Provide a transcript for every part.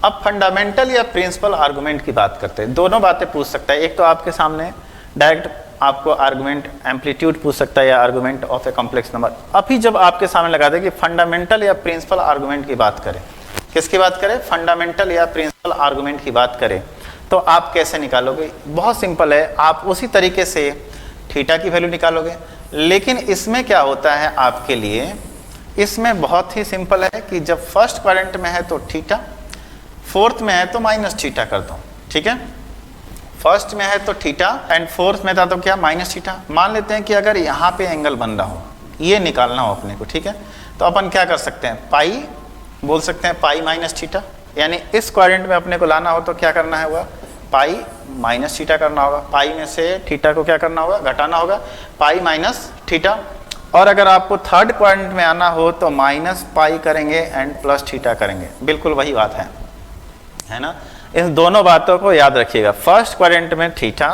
अब फंडामेंटल या principal argument की बात करते हैं। दोनों बातें पूछ सकता है, एक तो आपके सामने डायरेक्ट आपको आर्गुमेंट एम्पलीट्यूड पूछ सकता है या argument of a complex number. अभी जब आपके सामने लगा दे कि फंडामेंटल या प्रिंसिपल आर्गुमेंट की बात करें, किसकी बात करें, फंडामेंटल या प्रिंसिपल आर्गुमेंट की बात करें, तो आप कैसे निकालोगे? बहुत सिंपल है, आप उसी तरीके से थीटा की वैल्यू निकालोगे। लेकिन इसमें क्या होता है आपके लिए, इसमें बहुत ही सिंपल है कि जब फर्स्ट क्वाड्रेंट में है तो थीटा, फोर्थ में है तो माइनस थीटा कर दो, ठीक है। फर्स्ट में है तो थीटा एंड फोर्थ में था तो क्या, माइनस थीटा। मान लेते हैं कि अगर यहाँ पे एंगल बन रहा हो, ये निकालना हो अपने को, ठीक है, तो अपन क्या कर सकते हैं, पाई बोल सकते हैं, पाई माइनस थीटा, यानी इस क्वाड्रेंट में अपने को लाना हो तो क्या करना है, होगा पाई माइनस थीटा करना होगा। पाई में से थीटा को क्या करना होगा, घटाना होगा, पाई माइनस थीटा। और अगर आपको थर्ड क्वाड्रेंट में आना हो तो माइनस पाई करेंगे एंड प्लस थीटा करेंगे। बिल्कुल वही बात है ना। इन दोनों बातों को याद रखिएगा, फर्स्ट क्वाड्रेंट में थीटा,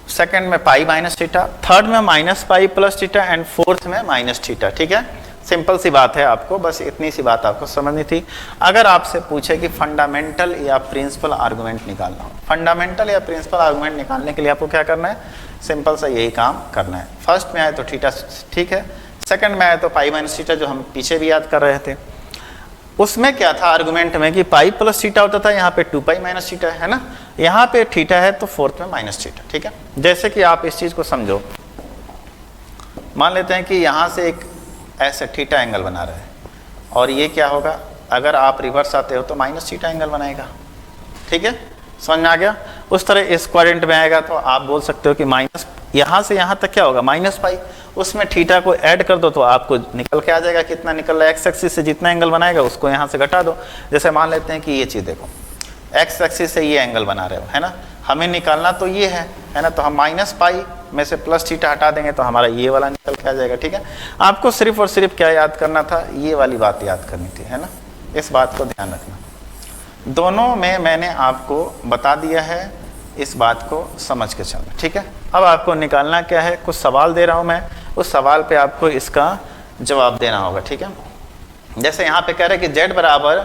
सेकंड में पाई माइनस थीटा, थर्ड में minus pi plus theta and fourth में माइनस थीटा, ठीक है। सिंपल सी बात है, आपको बस इतनी सी बात आपको समझनी थी। अगर आपसे पूछे कि फंडामेंटल या प्रिंसिपल आर्गुमेंट निकालना हो, फंडामेंटल या प्रिंसिपल आर्गुमेंट निकालने के लिए आपको क्या करना है, सिंपल सा यही काम करना है। फर्स्ट में आए तो थीटा, ठीक है, सेकंड में आए तो पाई माइनस थीटा, जो हम पीछे भी याद कर रहे थे। उसमें क्या था आर्गुमेंट में कि पाई प्लस थीटा होता था, यहाँ पे 2 पाई माइनस थीटा है ना, यहाँ पे थीटा है तो फोर्थ में माइनस थीटा, ठीक है। जैसे कि आप इस चीज को समझो, मान लेते हैं कि यहाँ से एक ऐसे थीटा एंगल बना रहे हैं और ये क्या होगा, अगर आप रिवर्स आते हो तो माइनस थीटा एंगल बनाएगा, ठीक है, समझ में आ गया। उस तरह इस क्वाड्रेंट में आएगा तो आप बोल सकते हो कि माइनस, यहाँ से यहाँ तक क्या होगा, माइनस पाई, उसमें थीटा को ऐड कर दो तो आपको निकल के आ जाएगा कितना निकल रहा है, एक्स एक्सिस से जितना एंगल बनाएगा उसको यहाँ से घटा दो। जैसे मान लेते हैं कि ये चीज़ देखो, एक्स एक्सिस से ये एंगल बना रहे हो, है ना, हमें निकालना तो ये है ना, तो हम माइनस पाई में से प्लस थीटा हटा देंगे तो हमारा ये वाला निकल के आ जाएगा, ठीक है। आपको सिर्फ और सिर्फ क्या याद करना था, ये वाली बात याद करनी थी, है ना, इस बात को ध्यान रखना। दोनों में मैंने आपको बता दिया है, इस बात को समझ के चलना, ठीक है। अब आपको निकालना क्या है, कुछ सवाल दे रहा हूँ मैं, उस सवाल पे आपको इसका जवाब देना होगा, ठीक है। जैसे यहाँ पे कह रहे हैं कि z बराबर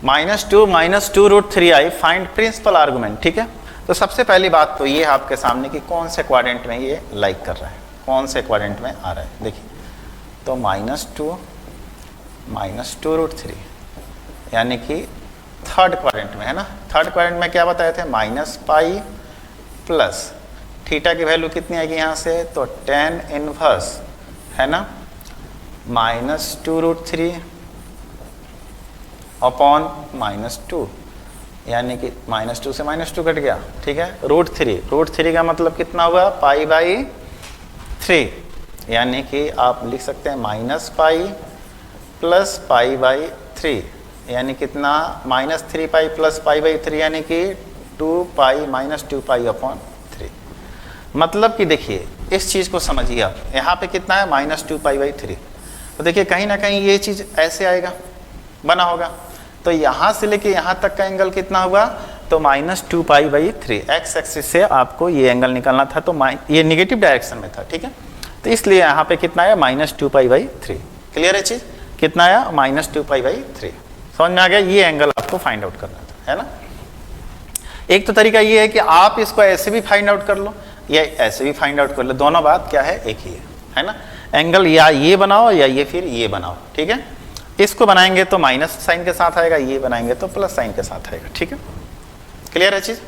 -2 - 2√3i फाइंड प्रिंसिपल आर्गुमेंट, ठीक है। तो सबसे पहली बात तो ये है आपके सामने कि कौन से क्वाड्रेंट में ये लाइक कर रहा है, कौन से क्वाड्रेंट में आ रहा है, देखिए। तो -2 - 2√3 यानी कि थर्ड क्वाड्रेंट में है ना। थर्ड क्वाड्रेंट में क्या बताए थे, माइनस पाई प्लस थीटा की वैल्यू कितनी आएगी यहाँ से, तो tan इनवर्स है ना, -2√3 अपॉन -2, यानी कि -2 से -2 कट गया, ठीक है। √3 का मतलब कितना हुआ, पाई/3, यानी कि आप लिख सकते हैं माइनस पाई प्लस पाई/3, यानी कितना, -3 पाई प्लस पाई/3, यानी कि 2 पाई -2 पाई अपॉन 3। मतलब कि देखिए इस चीज़ को समझिए आप, यहाँ पे कितना है, -2 पाई/3, तो देखिए कहीं ना कहीं ये चीज़ ऐसे आएगा, बना होगा, तो यहाँ से लेके यहाँ तक का एंगल कितना हुआ, तो -2 पाई/3। एक्स एक्सिस से आपको ये एंगल निकालना था, तो ये निगेटिव डायरेक्शन में था, ठीक है, तो इसलिए यहाँ पे कितना आया, -2 पाई/3। क्लियर है चीज़, कितना आया, -2 पाई/3। समझ में आ गया, ये एंगल आपको फाइंड आउट करना था, है ना। एक तो तरीका ये है कि आप इसको ऐसे भी फाइंड आउट कर लो या ऐसे भी फाइंड आउट कर लो, दोनों बात क्या है, एक ही है ना। एंगल या ये बनाओ या ये फिर ये बनाओ, ठीक है। इसको बनाएंगे तो माइनस साइन के साथ आएगा, ये बनाएंगे तो प्लस साइन के साथ आएगा, ठीक है। क्लियर है चीज।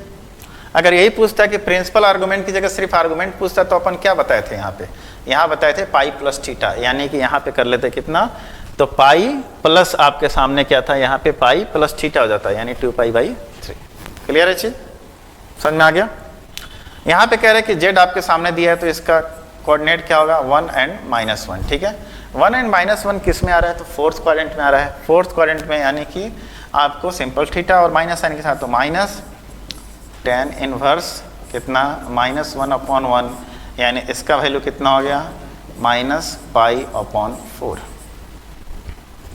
अगर यही पूछता है कि प्रिंसिपल आर्गुमेंट की जगह सिर्फ आर्गुमेंट पूछता तो अपन क्या बताए थे यहाँ पे, यहाँ बताए थे पाई प्लस थीटा, यानी कि यहाँ पे कर लेते कितना, तो पाई प्लस आपके सामने क्या था, यहाँ पे पाई प्लस थीटा हो जाता है, यानी 2 पाई/3। क्लियर है चीज, समझ में आ गया। यहाँ पे कह रहे हैं कि z आपके सामने दिया है तो इसका कोऑर्डिनेट क्या होगा, 1 और -1, ठीक है। 1 और -1 किस में आ रहा है, तो फोर्थ क्वाड्रेंट में आ रहा है। फोर्थ क्वाड्रेंट में यानी कि आपको सिंपल थीटा और माइनस साइन के साथ, तो माइनस tan इनवर्स कितना, -1/1, यानी इसका वैल्यू कितना हो गया, -पाई/4।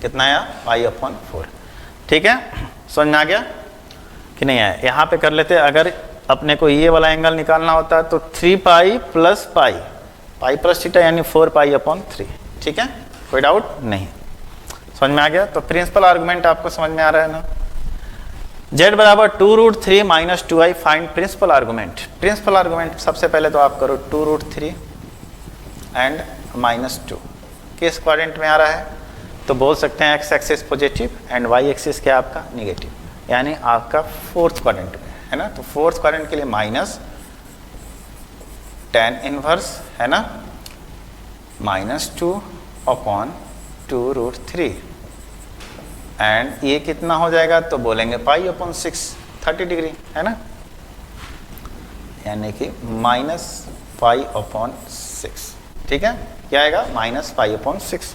कितना आया, पाई/4, ठीक है। समझ में आ गया कि नहीं आया। यहाँ पे कर लेते, अगर अपने को ये वाला एंगल निकालना होता है तो 3 pi plus pi plus theta यानी 4 पाई/3, ठीक है, कोई डाउट नहीं। समझ में आ गया। तो प्रिंसिपल आर्गुमेंट आपको समझ में आ रहा है ना। z बराबर 2√3 minus 2i find principal argument. Principal argument सबसे पहले तो आप करो 2√3 एंड माइनस 2 किस क्वाड्रेंट में आ रहा है, तो बोल सकते हैं x axis positive and y axis क्या आपका निगेटिव, यानी आपका फोर्थ क्वाड्रेंट में है ना। तो फोर्थ क्वाड्रेंट के लिए माइनस tan इनवर्स है ना माइनस 2 अपॉन 2√3 एंड ये कितना हो जाएगा, तो बोलेंगे पाई अपॉन 6 30 डिग्री है ना, यानी कि माइनस पाई अपॉन 6। ठीक है, क्या आएगा minus pi upon 6।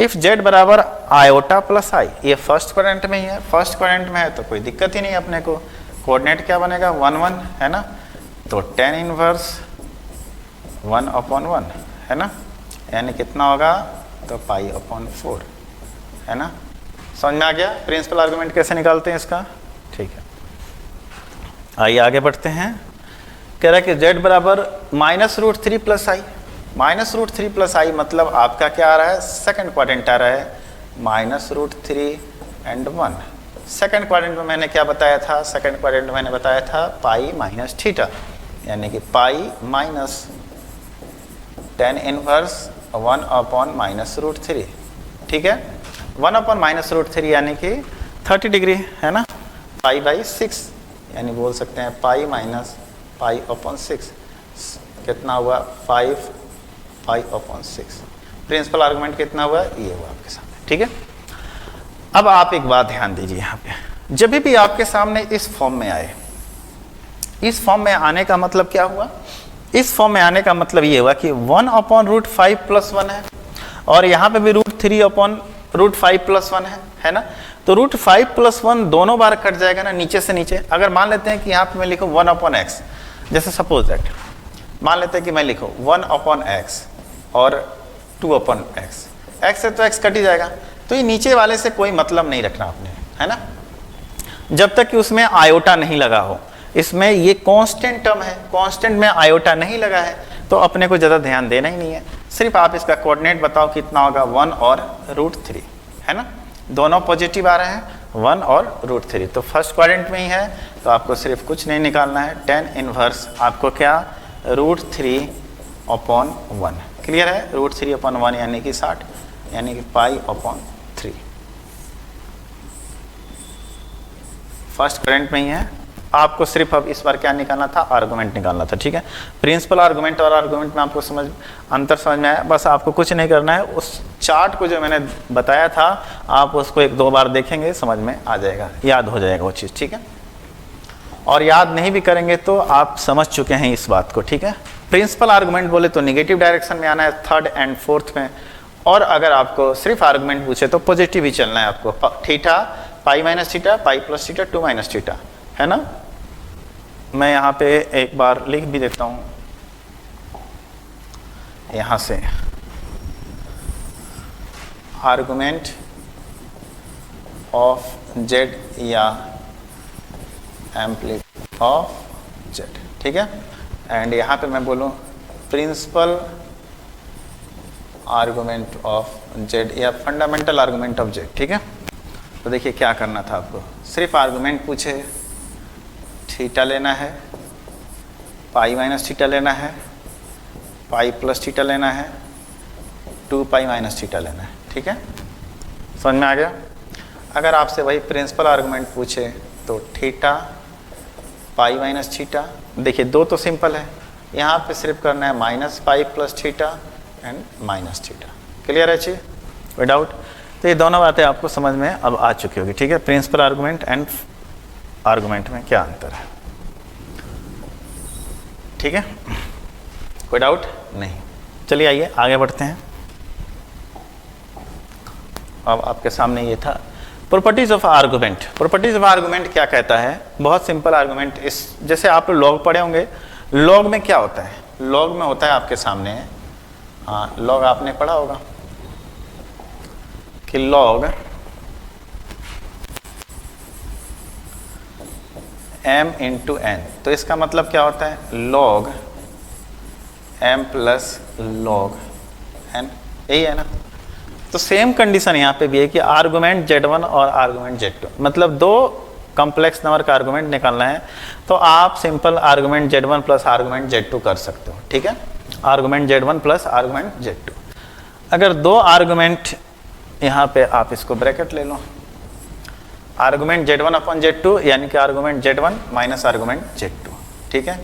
If z बराबर आयोटा प्लस आई, ये फर्स्ट क्वाड्रेंट में ही है, फर्स्ट क्वाड्रेंट में है तो कोई दिक्कत ही नहीं अपने को। कोऑर्डिनेट क्या बनेगा 1 1 है ना, तो tan इनवर्स 1 अपॉन 1 है ना, यानी कितना होगा, तो पाई अपॉन 4 है ना। समझ में आ गया प्रिंसिपल आर्गुमेंट कैसे निकालते हैं इसका। ठीक है, आइए आगे बढ़ते हैं। कह रहा है कि z बराबर -√3 प्लस आई, -√3 प्लस आई मतलब आपका क्या आ रहा है, सेकंड क्वाड्रेंट आ रहा है -√3 एंड 1। सेकंड क्वाड्रेंट में मैंने क्या बताया था, सेकंड क्वाड्रेंट में मैंने बताया था पाई माइनस थीटा, यानी कि pi minus tan inverse 1 upon -√3। ठीक है, 1 अपॉन -√3 यानी कि 30 डिग्री है ना, पाई बाई 6 यानी बोल सकते हैं पाई माइनस पाई अपॉन 6 कितना हुआ 5 पाई अपॉन 6। प्रिंसिपल आर्गुमेंट कितना हुआ, ये हुआ आपके सामने। ठीक है, अब आप एक बात ध्यान दीजिए यहाँ पे, जब भी आपके सामने इस फॉर्म में आए, इस फॉर्म में आने का मतलब क्या हुआ, इस फॉर्म में आने का मतलब ये हुआ कि 1 अपॉन √5 प्लस 1 है और यहाँ पे भी √3 अपॉन √5 प्लस 1 है ना। तो √5 प्लस 1 दोनों बार कट जाएगा ना नीचे से नीचे। अगर मान लेते हैं कि यहाँ पे मैं लिखूँ 1 अपॉन एक्स, जैसे सपोज दैट मान लेते हैं कि मैं लिखूँ 1 अपॉन एक्स और 2 अपॉन एक्स, एक्स से तो एक्स कट ही जाएगा, तो ये नीचे वाले से कोई मतलब नहीं रखना आपने है ना, जब तक कि उसमें आयोटा नहीं लगा हो। इसमें ये कांस्टेंट टर्म है, कांस्टेंट में आयोटा नहीं लगा है तो अपने को ज़्यादा ध्यान देना ही नहीं है, सिर्फ आप इसका कोऑर्डिनेट बताओ कितना होगा 1 और √3 है ना, दोनों पॉजिटिव आ रहे हैं 1 और √3, तो फर्स्ट क्वाड्रेंट में ही है तो आपको सिर्फ कुछ नहीं निकालना है, tan इनवर्स आपको क्या √3 अपॉन 1, क्लियर है, √3 अपॉन 1 यानी कि 60 यानी कि पाई अपॉन 3, फर्स्ट क्वाड्रेंट में ही है। आपको सिर्फ अब इस बार क्या निकालना था, आर्गुमेंट निकालना था। ठीक है, प्रिंसिपल आर्गुमेंट और आर्गुमेंट में आपको अंतर समझ में आया, बस आपको कुछ नहीं करना है, उस चार्ट को जो मैंने बताया था आप उसको 1-2 बार देखेंगे समझ में आ जाएगा, याद हो जाएगा वो चीज़। ठीक है, और याद नहीं भी करेंगे तो आप समझ चुके हैं इस बात को। ठीक है, प्रिंसिपल आर्गुमेंट बोले तो निगेटिव डायरेक्शन में आना है थर्ड एंड फोर्थ में, और अगर आपको सिर्फ आर्गुमेंट पूछे तो पॉजिटिव ही चलना है आपको, theta pi minus theta pi plus theta 2 minus theta है ना। मैं यहाँ पे एक बार लिख भी देता हूँ, यहाँ से आर्गुमेंट ऑफ z या एम्पलीट्यूड ऑफ z। ठीक है, एंड यहाँ पे मैं बोलूँ प्रिंसिपल आर्गुमेंट ऑफ z या फंडामेंटल आर्गुमेंट ऑफ z। ठीक है, तो देखिए क्या करना था आपको, सिर्फ आर्गुमेंट पूछे, थीटा लेना है, पाई माइनस थीटा लेना है, पाई प्लस थीटा लेना है, 2 पाई माइनस थीटा लेना है। ठीक है, समझ में आ गया। अगर आपसे वही प्रिंसिपल आर्गुमेंट पूछे तो थीटा पाई माइनस थीटा, देखिए 2 तो सिंपल है, यहाँ पे सिर्फ करना है minus pi plus theta and minus theta, clear है चीज, कोई डाउट। तो ये दोनों बातें आपको समझ में अब आ चुकी होगी। ठीक है, प्रिंसिपल आर्गुमेंट एंड आर्गुमेंट में क्या अंतर है। ठीक है, कोई डाउट नहीं, चलिए आइए आगे बढ़ते हैं। अब आपके सामने ये था properties of argument. Properties of argument क्या कहता है, बहुत सिंपल आर्गुमेंट, इस जैसे आप लॉग पढ़े होंगे, लॉग में क्या होता है, लॉग में होता है आपके सामने, हाँ लॉग आपने पढ़ा होगा कि लॉग m इंटू एन, तो इसका मतलब क्या होता है log m plus log n, यही है ना। तो सेम कंडीशन यहाँ पे भी है कि आर्गुमेंट z1 और आर्गुमेंट z2, मतलब 2 कॉम्प्लेक्स नंबर का आर्गुमेंट निकालना है तो आप simple argument Z1 plus argument Z2 कर सकते हो, ठीक है। Argument Z1 plus argument Z2। अगर दो आर्गुमेंट यहाँ पे आप इसको ब्रैकेट ले लो, आर्गुमेंट Z1 अपॉन Z2 यानी कि argument Z1 minus argument Z2, ठीक है।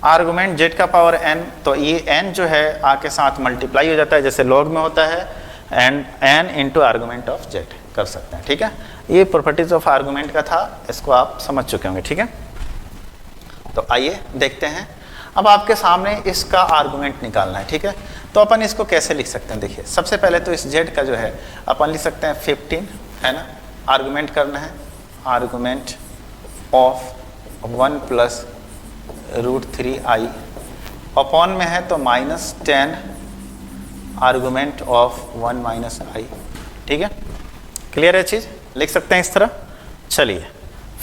आर्गुमेंट Z का पावर n, तो ये n जो है आके साथ मल्टीप्लाई हो जाता है जैसे लॉग में होता है, and n into argument of Z कर सकते हैं, ठीक है। ये प्रॉपर्टीज ऑफ आर्गुमेंट का था, इसको आप समझ चुके होंगे, ठीक है। तो आइए देखते हैं, अब आपके सामने इसका आर्गुमेंट निकालना है, ठीक है। तो अपन इसको कैसे लिख सकते हैं, देखिए सबसे पहले तो इस Z का जो है अपन लिख सकते हैं 15, है ना। आर्गुमेंट करना है, argument of 1 plus √3i, upon में है तो -10 आर्गुमेंट ऑफ 1 माइनस i, ठीक है। क्लियर है चीज़, लिख सकते हैं इस तरह। चलिए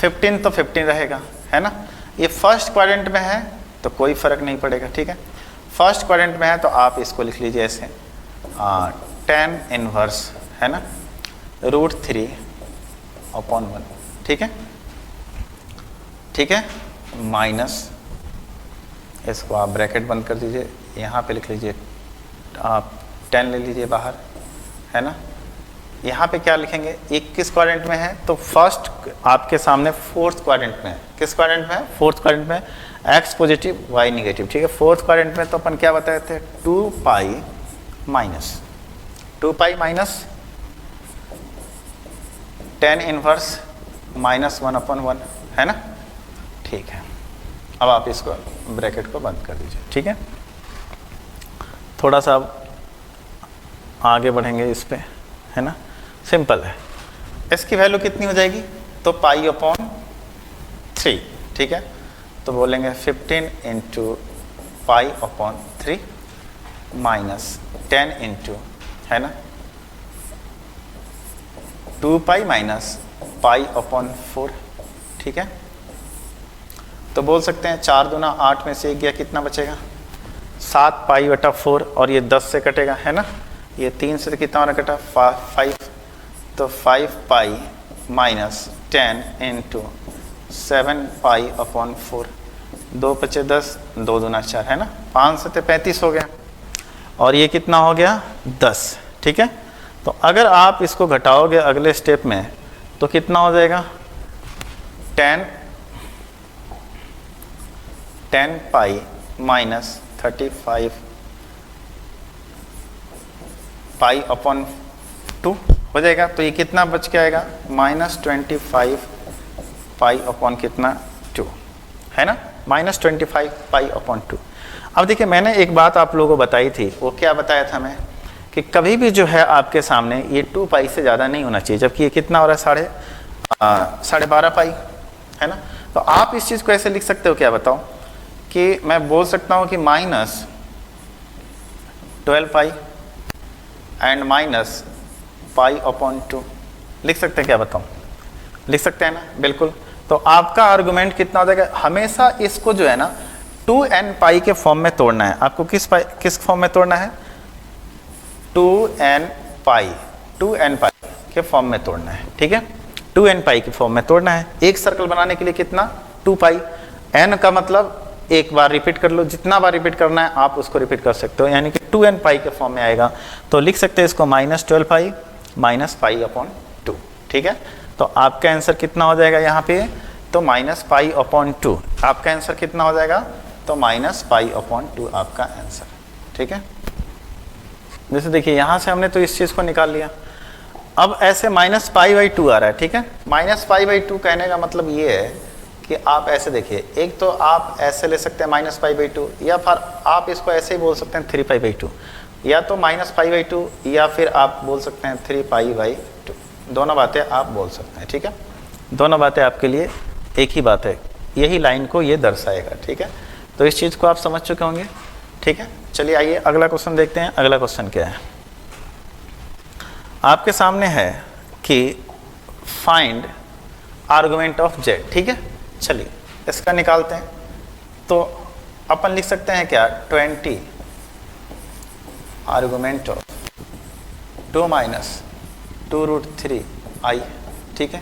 15 तो 15 रहेगा, है ना। ये फर्स्ट क्वाड्रेंट में है तो कोई फर्क नहीं पड़ेगा, ठीक है। फर्स्ट क्वाड्रेंट में है तो आप इसको लिख लीजिए ऐसे 10 इनवर्स, है ना, √3 अपॉन 1, ठीक है, ठीक है। माइनस, इसको आप ब्रैकेट बंद कर दीजिए, यहाँ पे लिख लीजिए आप 10 ले लीजिए बाहर, है ना। यहाँ पे क्या लिखेंगे, एक किस क्वाड्रेंट में है तो फर्स्ट आपके सामने फोर्थ क्वाड्रेंट में है। किस क्वाड्रेंट में है, फोर्थ क्वाड्रेंट में, x पॉजिटिव y निगेटिव, ठीक है। फोर्थ क्वाड्रेंट में तो अपन क्या बताए थे, 2 पाई माइनस 10 इनवर्स -1/1, है ना, ठीक है। अब आप इसको ब्रैकेट को बंद कर दीजिए, ठीक है। थोड़ा सा अब आगे बढ़ेंगे इस पे, है ना, सिंपल है। इसकी वैल्यू कितनी हो जाएगी, तो π/3, ठीक है। तो बोलेंगे 15 इंटू π/3 -10 इंटू, है ना, 2π माइनस π/4, ठीक है। तो बोल सकते हैं 4 दूना 8 में से 1 गया, कितना बचेगा 7π/4, और ये 10 से कटेगा, है ना। ये 3 से कितना वाला कटा 5, तो 5π माइनस 10 इंटू 7π/4, 2 बचे 10, 2 दूना 4, है ना, 5 से 35 हो गया, और ये कितना हो गया 10, ठीक है। तो अगर आप इसको घटाओगे अगले स्टेप में तो कितना हो जाएगा 10π माइनस 35 π/2 हो जाएगा। तो ये कितना बच के आएगा -25 π/कितना 2, है ना, -25 π/2। अब देखिए मैंने एक बात आप लोगों को बताई थी, वो क्या बताया था मैं, कि कभी भी जो है आपके सामने ये 2π से ज़्यादा नहीं होना चाहिए, जबकि ये कितना हो रहा है 12.5π, है ना। तो आप इस चीज़ को ऐसे लिख सकते हो, क्या बताओ, कि मैं बोल सकता हूँ कि -12π एंड -π/2 लिख सकते हैं, क्या बताओ, लिख सकते हैं ना, बिल्कुल। तो आपका आर्गुमेंट कितना हो जाएगा, हमेशा इसको जो है ना 2nπ के फॉर्म में तोड़ना है। आपको किस फॉर्म में तोड़ना है, 2nπ के फॉर्म में तोड़ना है, ठीक है। 2nπ के फॉर्म में तोड़ना है। एक सर्कल बनाने के लिए कितना 2π, n का मतलब एक बार रिपीट कर लो, जितना बार रिपीट करना है आप उसको रिपीट कर सकते हो, यानी कि 2nπ के फॉर्म में आएगा। तो लिख सकते हैं इसको -12π माइनस π/2, ठीक है। तो आपका आंसर कितना हो जाएगा यहाँ पे, तो -π/2 आपका आंसर कितना हो जाएगा, तो -π/2 आपका आंसर, ठीक है। जैसे देखिए यहाँ से हमने तो इस चीज़ को निकाल लिया, अब ऐसे -π/2 आ रहा है, ठीक है। -π/2 कहने का मतलब ये है कि आप ऐसे देखिए, एक तो आप ऐसे ले सकते हैं -π/2, या फिर आप इसको ऐसे ही बोल सकते हैं 3π/2, या तो -π/2, या फिर आप बोल सकते हैं 3π/2, दोनों बातें आप बोल सकते हैं, ठीक है। दोनों बातें आपके लिए एक ही बात है, यही लाइन को ये दर्शाएगा, ठीक है। तो इस चीज़ को आप समझ चुके होंगे, ठीक है। चलिए आइए अगला क्वेश्चन देखते हैं। अगला क्वेश्चन क्या है, आपके सामने है कि फाइंड आर्गुमेंट ऑफ Z, ठीक है। चलिए इसका निकालते हैं। तो अपन लिख सकते हैं क्या, 20 आर्गुमेंट ऑफ 2 - 2√3i, ठीक है,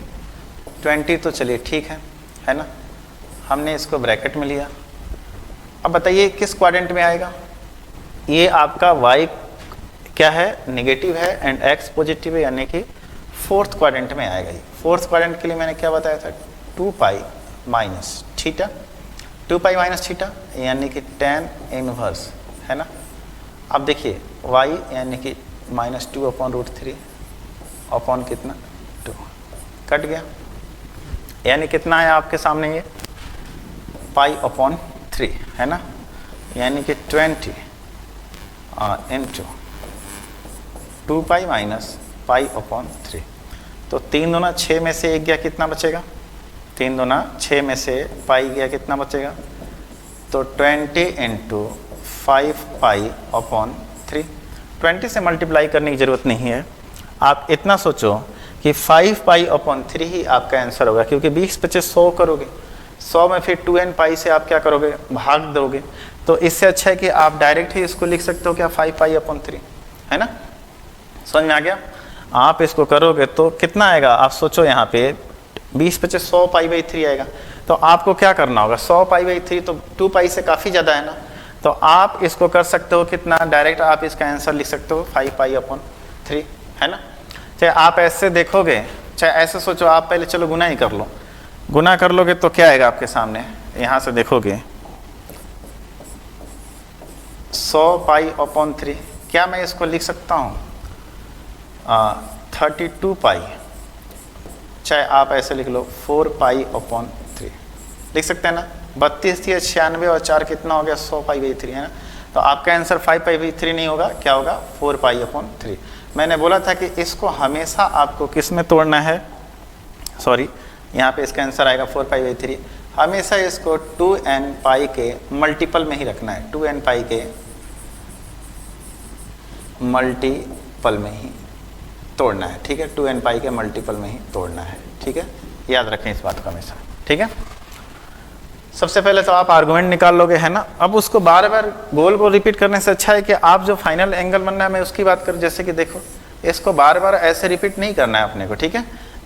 20 तो चलिए ठीक है ना, हमने इसको ब्रैकेट में लिया। अब बताइए किस क्वाड्रेंट में आएगा, ये आपका y क्या है, नेगेटिव है एंड x पॉजिटिव है, यानी कि फोर्थ क्वाड्रेंट में आएगा। ये फोर्थ क्वाड्रेंट के लिए मैंने क्या बताया था, 2 pi minus theta, 2 pi minus theta यानी कि tan इनवर्स, है ना। अब देखिए y यानी कि -2/√3 अपॉन कितना 2, कट गया, यानी कितना है आपके सामने ये π/3, है ना, यानी कि 20 इंटू 2 पाई माइनस π/3। तो 3 दूना 6 में से 1 गया, कितना बचेगा, 3 दूना 6 में से पाई गया, कितना बचेगा, तो 20 इंटू 5 π/3। 20 से मल्टीप्लाई करने की ज़रूरत नहीं है, आप इतना सोचो कि 5 π/3 ही आपका आंसर होगा, क्योंकि 20 बचे 100 करोगे, 100 में फिर 2n पाई से आप क्या करोगे, भाग दोगे। तो इससे अच्छा है कि आप डायरेक्ट ही इसको लिख सकते हो क्या, 5 π/3, है ना। समझ में आ गया। आप इसको करोगे तो कितना आएगा, आप सोचो, यहाँ पे 20 बचे 100 π/3 आएगा। तो आपको क्या करना होगा, 100 π/3 तो 2 पाई से काफ़ी ज़्यादा है ना, तो आप इसको कर सकते हो कितना, डायरेक्ट आप इसका आंसर लिख सकते हो 5 π/3, है ना। चाहे आप ऐसे देखोगे, चाहे ऐसे सोचो, आप पहले चलो गुना ही कर लो, गुना कर लोगे तो क्या आएगा आपके सामने, यहाँ से देखोगे 100 π/3, क्या मैं इसको लिख सकता हूँ 32 पाई, चाहे आप ऐसे लिख लो 4 π/3, लिख सकते हैं ना। 32 थी 96 और 4 कितना हो गया, 100 π/3, है ना। तो आपका आंसर 5 π/3 नहीं होगा, क्या होगा, 4 π/3। मैंने बोला था कि इसको हमेशा आपको किस में तोड़ना है, सॉरी, यहाँ पे इसका आंसर आएगा 4 π/3। हमेशा इसको 2n पाई के मल्टीपल में ही रखना है, 2n पाई के मल्टीपल में ही तोड़ना है, ठीक है, 2n पाई के मल्टीपल में ही तोड़ना है, ठीक है, याद रखें इस बात को हमेशा, ठीक है। सबसे पहले तो आप आर्गुमेंट निकाल लोगे, है ना। अब उसको बार बार गोल को रिपीट करने से अच्छा है कि आप जो फाइनल एंगल बनना है, मैं उसकी बात करूँ, जैसे कि देखो, इसको बार बार ऐसे रिपीट नहीं करना है अपने को, ठीक है।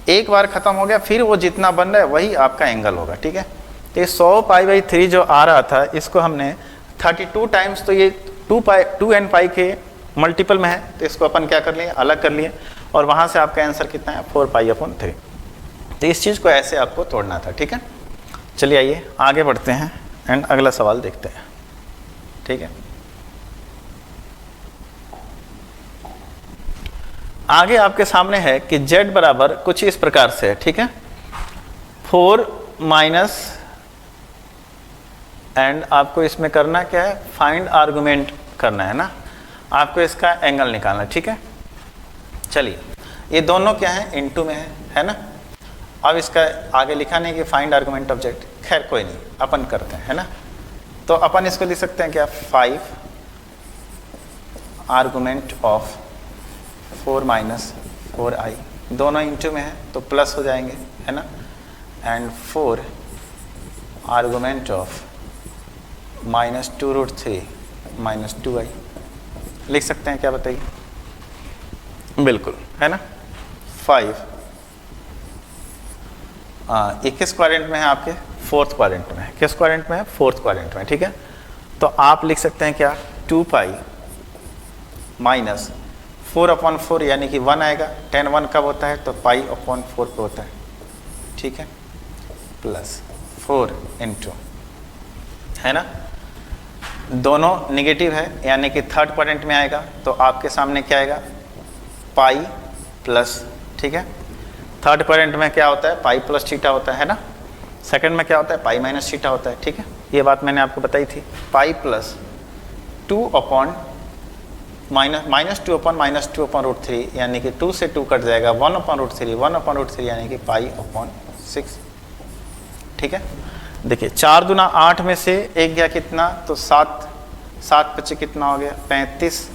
एक बार खत्म हो गया, फिर वो जितना बन रहा है वही आपका एंगल होगा, ठीक है। तो ये 100 π/3 जो आ रहा था, इसको हमने 32 टाइम्स, तो ये 2n पाई के मल्टीपल में है, तो इसको अपन क्या कर लिए, अलग कर लिए, और वहाँ से आपका आंसर कितना है, 4 π/3। तो इस चीज़ को ऐसे आपको तोड़ना था, ठीक है। चलिए आइए आगे बढ़ते हैं एंड अगला सवाल देखते हैं, ठीक है। आगे आपके सामने है कि z बराबर कुछ इस प्रकार से है, ठीक है, 4 माइनस, एंड आपको इसमें करना क्या है, फाइंड आर्गुमेंट करना है ना, आपको इसका एंगल निकालना है, ठीक है। चलिए, ये दोनों क्या है, इनटू में है ना। अब इसका आगे लिखा नहीं कि फाइंड आर्गुमेंट ऑब्जेक्ट, खैर कोई नहीं, अपन करते हैं, है ना। तो अपन इसको लिख सकते हैं क्या, 5 आर्गुमेंट ऑफ 4 माइनस 4i, दोनों इंटू में है तो प्लस हो जाएंगे, है ना, and 4 argument of -2√3 minus 2i, लिख सकते हैं क्या, बताइए, बिल्कुल, है ना। 5 ये किस क्वाड्रेंट में है, आपके फोर्थ क्वाड्रेंट में है, किस क्वाड्रेंट में है, फोर्थ क्वाड्रेंट में, ठीक है। तो आप लिख सकते हैं क्या, 2 पाई माइनस 4/4, यानी कि 1 आएगा, 10 1 कब होता है, तो π/4 पे होता है, ठीक है, प्लस 4 इंटू, है ना, दोनों निगेटिव है, यानी कि थर्ड क्वाड्रेंट में आएगा, तो आपके सामने क्या आएगा, पाई प्लस, ठीक है। थर्ड क्वाड्रेंट में क्या होता है, पाई प्लस थीटा होता है ना। सेकंड में क्या होता है, पाई माइनस थीटा होता है, ठीक है, ये बात मैंने आपको बताई थी। पाई प्लस 2 अपॉन -2/√3, यानी कि 2 से 2 कट जाएगा, 1/√3, 1/√3 यानी कि π/6, ठीक है। देखिए 4 दूना 8 में से 1 गया कितना, तो 7, 7 बचे कितना हो गया, 35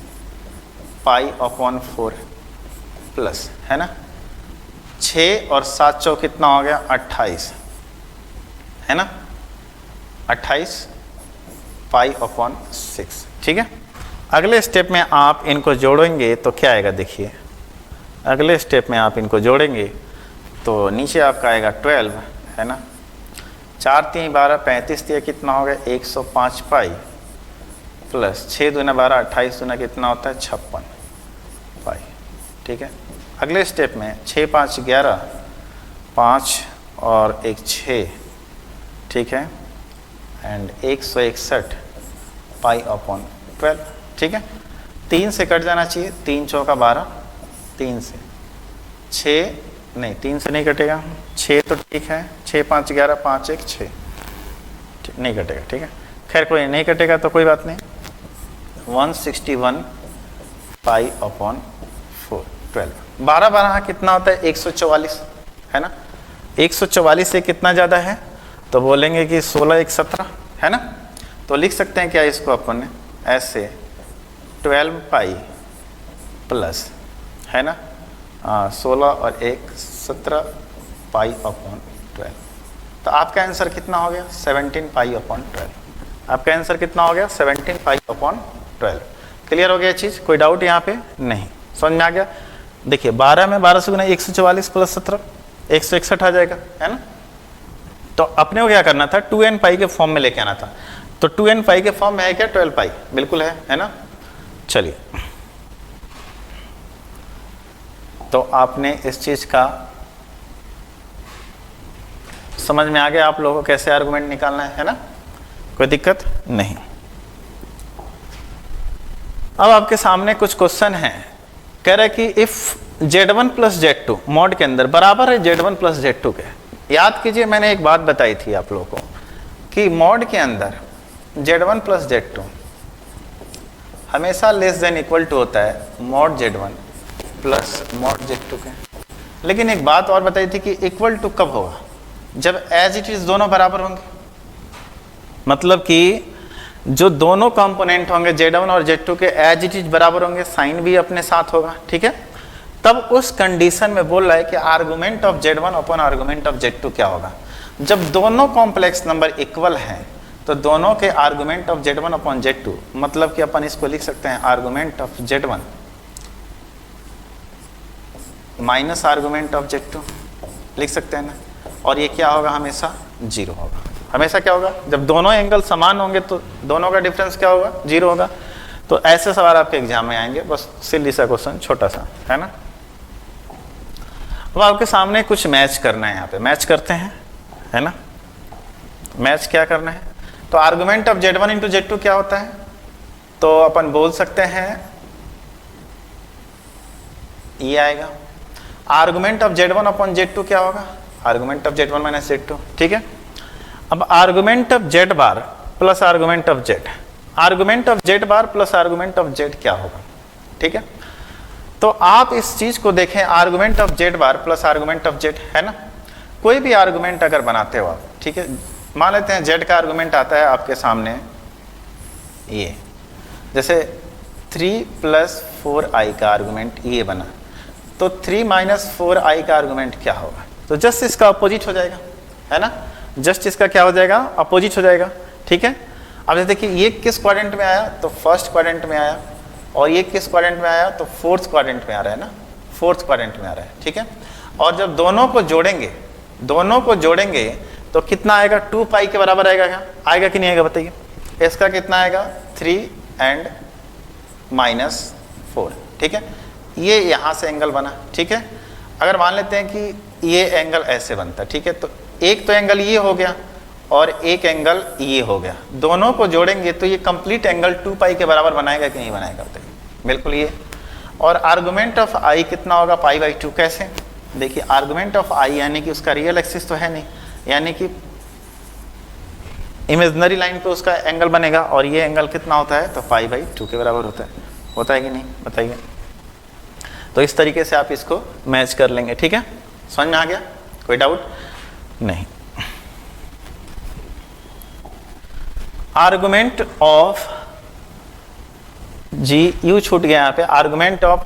π/4 प्लस, है ना, 6 और 7 चौ कितना हो गया, 28, है ना, 28 π/6, ठीक है। अगले स्टेप में आप इनको जोड़ेंगे तो क्या आएगा, देखिए, अगले स्टेप में आप इनको जोड़ेंगे तो नीचे आपका आएगा 12, है ना। 4 3 12 35 दिया, कितना हो गया 105 पाई, प्लस 6 दूना 12 28 दूना कितना होता है 56 पाई। ठीक है, अगले स्टेप में 6 5 11, 5 और 1 6, ठीक है, एंड 161 पाई अपॉन 12। ठीक है, 3 से कट जाना चाहिए, 3 चौका 12, 3 से 6 नहीं, 3 से नहीं कटेगा, 6 तो ठीक है, 6 5 11 5 1 6 नहीं कटेगा। ठीक है, खैर कोई नहीं कटेगा तो कोई बात नहीं। 161 पाई अपॉन 4 12, 12 12 कितना होता है 144, है ना। 144 से कितना ज़्यादा है तो बोलेंगे कि 16 1 17, है ना। तो लिख सकते हैं क्या इसको अपन ने ऐसे 12 पाई प्लस, है ना, 16 और 1 17 पाई अपॉन 12। तो आपका आंसर कितना हो गया 17 पाई अपॉन 12। आपका आंसर कितना हो गया 17 पाई अपॉन 12। क्लियर हो गया चीज़, कोई डाउट यहाँ पे नहीं, समझ में आ गया। देखिए 12 में 12 से गुना 144 प्लस 17 161 आ जाएगा, है ना। तो अपने को क्या करना था 2n पाई के फॉर्म में लेके आना था। तो 2n पाई के फॉर्म में है क्या 12 पाई, बिल्कुल है ना। चलिए, तो आपने इस चीज का समझ में आ गया आप लोगों को कैसे आर्गुमेंट निकालना है ना, कोई दिक्कत नहीं। अब आपके सामने कुछ क्वेश्चन है, कह रहा है कि if Z1 plus Z2 mod के अंदर बराबर है Z1 प्लस Z2 के। याद कीजिए मैंने एक बात बताई थी आप लोगों को कि मॉड के अंदर Z1 प्लस Z2 हमेशा लेस देन इक्वल टू होता है mod Z1 plus mod Z2 के। लेकिन एक बात और बताई थी कि इक्वल टू कब होगा, जब एज इट इज दोनों बराबर होंगे। मतलब कि जो दोनों कंपोनेंट होंगे Z1 और Z2 के एज इट इज बराबर होंगे, साइन भी अपने साथ होगा, ठीक है। तब उस कंडीशन में बोल रहा है कि argument of Z1 upon argument of Z2 क्या होगा। जब दोनों कॉम्प्लेक्स नंबर इक्वल हैं तो दोनों के argument of Z1 upon Z2, मतलब कि अपन इसको लिख सकते हैं argument of Z1 minus argument of Z2 लिख सकते हैं ना। और ये क्या होगा हमेशा 0 होगा। हमेशा क्या होगा जब दोनों एंगल समान होंगे तो दोनों का डिफरेंस क्या होगा 0 होगा। तो ऐसे सवाल आपके एग्जाम में आएंगे, बस सिली सा क्वेश्चन छोटा सा, है ना। अब आपके सामने कुछ मैच करना है, यहाँ पे मैच करते हैं, है ना। मैच क्या करना है, तो argument of Z1 into Z2 क्या होता है, तो अपन बोल सकते हैं ये आएगा। Argument of Z1 upon Z2 क्या होगा, argument of Z1 minus Z2, ठीक है। अब argument of Z bar plus argument of Z, argument of Z bar plus argument of Z क्या होगा, ठीक है। तो आप इस चीज को देखें, argument of Z bar plus argument of Z, है ना। कोई भी आर्गुमेंट अगर बनाते हो आप, ठीक है, मान लेते हैं Z का आर्गुमेंट आता है आपके सामने ये, जैसे 3 प्लस 4i का आर्गुमेंट ये बना, तो 3 माइनस 4i का आर्गुमेंट क्या होगा, तो जस्ट इसका अपोजिट हो जाएगा, है ना। जस्ट इसका क्या हो जाएगा अपोजिट हो जाएगा, ठीक है। अब देखिए ये किस क्वाड्रेंट में आया, तो फर्स्ट क्वाड्रेंट में आया, और ये किस क्वाड्रेंट में आया, तो फोर्थ क्वाड्रेंट में आ रहा है ना, फोर्थ क्वाड्रेंट में आ रहा है, ठीक है। और जब दोनों को जोड़ेंगे तो कितना आएगा 2 पाई के बराबर आएगा, क्या आएगा कि नहीं आएगा बताइए। इसका कितना आएगा 3 एंड माइनस 4, ठीक है। ये यहाँ से एंगल बना, ठीक है। अगर मान लेते हैं कि ये एंगल ऐसे बनता, ठीक है, तो एक तो एंगल ये हो गया और एक एंगल ये हो गया, दोनों को जोड़ेंगे तो ये कंप्लीट एंगल 2 पाई के बराबर बनाएगा कि नहीं बनाएगा बताइए, बिल्कुल ये। और आर्गुमेंट ऑफ आई कितना होगा पाई बाई 2, कैसे, देखिए आर्गुमेंट ऑफ आई यानी कि उसका रियल एक्सिस तो है नहीं, यानी कि इमेजिनरी लाइन पे उसका एंगल बनेगा, और ये एंगल कितना होता है, तो पाई बाई 2 के बराबर होता है कि नहीं बताइए। तो इस तरीके से आप इसको मैच कर लेंगे, ठीक है, समझ में आ गया, कोई डाउट नहीं। आर्गुमेंट ऑफ जी यू छूट गया यहाँ पे, आर्गुमेंट ऑफ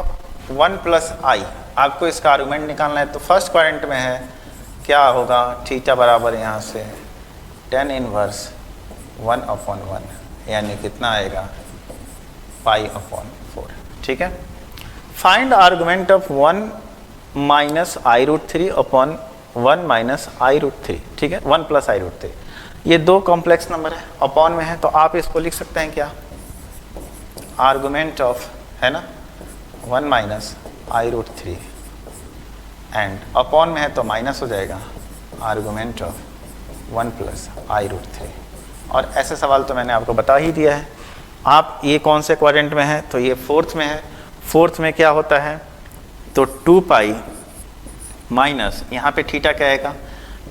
1 प्लस आई, आपको इसका आर्गुमेंट निकालना है। तो फर्स्ट क्वाड्रेंट में है, क्या होगा, थीटा बराबर यहाँ से tan इनवर्स 1/1, यानी कितना आएगा पाई/4, ठीक है। Find argument of 1 minus i√3 upon 1 minus i root three, ठीक है, 1 प्लस आई रूट थ्री। ये दो कॉम्प्लेक्स नंबर है, अपॉन में है, तो आप इसको लिख सकते हैं क्या, आर्गुमेंट ऑफ, है ना, 1 minus i root three, and upon में है तो माइनस हो जाएगा argument of 1 plus i root three. और ऐसे सवाल तो मैंने आपको बता ही दिया है। आप ये कौन से क्वाड्रेंट में है, तो ये फोर्थ में है। फोर्थ में क्या होता है, तो 2 पाई माइनस यहाँ पे थीटा क्या आएगा,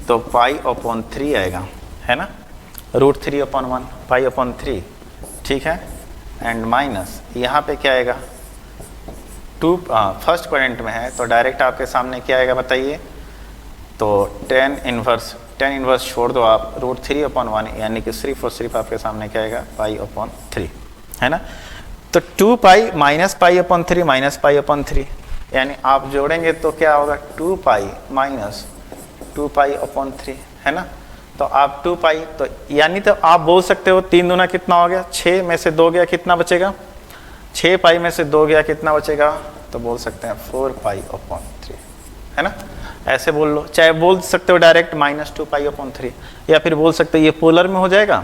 तो पाई अपॉन 3 आएगा, है ना, रूट 3 अपॉन 1, पाई अपॉन 3, ठीक है, एंड माइनस यहाँ पे क्या आएगा, 2 फर्स्ट क्वाड्रेंट में है तो डायरेक्ट आपके सामने क्या आएगा बताइए, तो टेन इनवर्स छोड़ दो आप, रूट 3 अपॉन 1, यानी कि सिर्फ और सिर्फ आपके सामने क्या आएगा, पाई अपॉन 3, है ना। तो 2 pi minus pi upon 3 minus pi upon 3, यानी आप जोड़ेंगे तो क्या होगा, 2 पाई माइनस 2 पाई अपॉन 3, है ना। तो आप 2 पाई, तो यानी तो आप बोल सकते हो 3 दूना कितना हो गया, 6 में से 2 गया कितना बचेगा, 6 पाई में से 2 गया कितना बचेगा, तो बोल सकते हैं 4 पाई अपॉन 3, है ना। ऐसे बोल लो, चाहे बोल सकते हो डायरेक्ट माइनस 2 पाई अपॉन 3, या फिर बोल सकते हो ये पोलर में हो जाएगा,